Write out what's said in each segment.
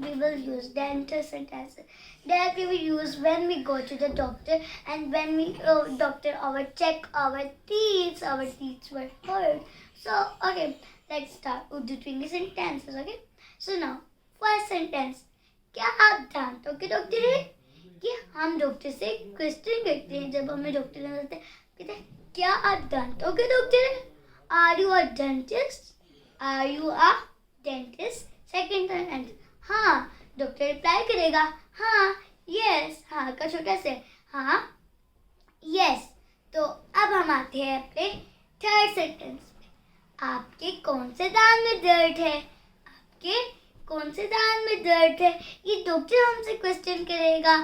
we will use dental sentences. That we will use when we go to the doctor and when we doctor check our teeth were hurt. So okay, let's start Urdu to English sentences. Okay, so now first sentence, क्या आप दांतों के doctor हैं? कि हम doctor से question करते हैं जब हमें डॉक्टर नजर कहते हैं क्या आप दांतों के डॉक्टर हैं? Are you a dentist? Are you a dentist? Second sentence, हाँ डॉक्टर रिप्लाई करेगा हाँ यस, हाँ का छोटा से हाँ यस। तो अब हम आते हैं अपने थर्ड सेंटेंस पे, आपके कौन से दांत में दर्द है? आपके कौन से दांत में दर्द है? ये डॉक्टर हमसे क्वेश्चन करेगा,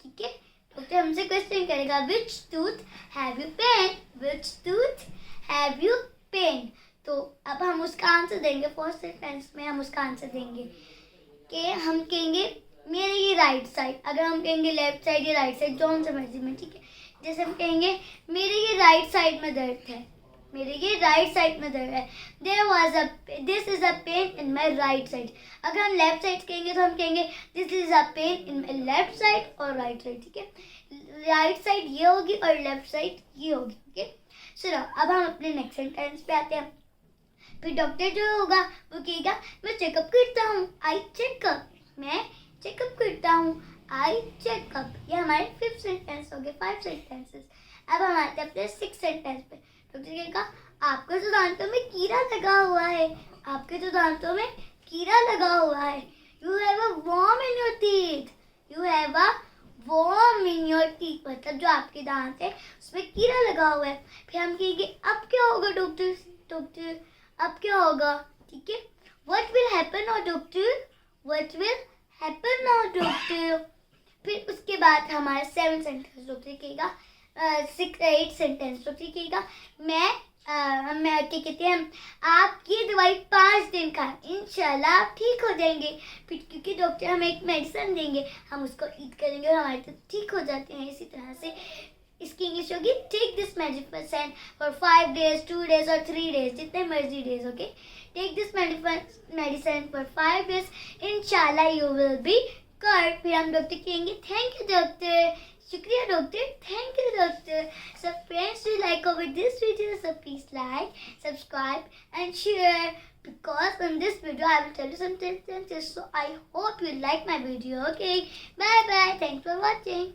ठीक है, डॉक्टर हमसे क्वेश्चन करेगा which tooth have you pain? Which tooth have you pain? तो अब हम उसका आंसर देंगे। फर्स्ट सेंटेंस में हम उसका आंसर देंगे कि हम कहेंगे मेरे ये राइट साइड, अगर हम कहेंगे लेफ्ट साइड या राइट साइड, जो हमसे मर्जी में, ठीक है। जैसे हम कहेंगे मेरे ये राइट साइड में दर्द है, मेरे ये राइट साइड में दर्द है, this is a pain in my right side. अगर हम लेफ्ट साइड कहेंगे तो हम कहेंगे this is a pain in my left side और राइट साइड, ठीक है। राइट साइड ये होगी और लेफ्ट साइड ये होगी, ओके। चलो अब हम अपने नेक्स्ट सेंटेंस पे आते हैं। फिर डॉक्टर जो होगा वो कहेगा मैं चेकअप करता हूँ, आई चेकअप, मैं चेकअप करता हूँ, आई चेकअप। ये हमारे फिफ्थ सेंटेंस हो गए, 5 सेंटेंसेस। अब हम आते हैं अपने 6 सेंटेंस पे। डॉक्टर कहेगा आपके तो दांतों में कीड़ा लगा हुआ है, आपके तो दांतों में कीड़ा लगा हुआ है। You have a worm in your teeth, you have a worm in your teeth, मतलब जो आपके दांत है उसमें कीड़ा लगा हुआ है। फिर हम कहेंगे अब क्या होगा डॉक्टर? डॉक्टर अब क्या होगा, ठीक है। What will happen now doctor? What will happen now doctor? फिर उसके बाद हमारा 7 सेंटेंस डॉक्टर कहेगा 8 सेंटेंस डॉक्टर कहेगा मैं क्या कहते हैं आप ये दवाई 5 दिन खाएं, इंशाल्लाह आप ठीक हो जाएंगे। फिर क्योंकि डॉक्टर हमें एक मेडिसिन देंगे, हम उसको ईट करेंगे और हमारे तो ठीक हो जाते हैं। इसी तरह से इसकी इंग्लिश होगी take this medicine for 5 days, 2 days और 3 days, जितने मर्जी days, okay. Take this medicine for 5 days, इंशाल्लाह यू विल बी गुड। फिर हम डॉक्टर कहेंगे थैंक यू डॉक्टर, शुक्रिया doctor, thank you doctor. So friends, do you like over this video? So please like, subscribe and share, because in this video I will tell you some sentences. So I hope you like my video. Okay, bye bye. Thanks for watching.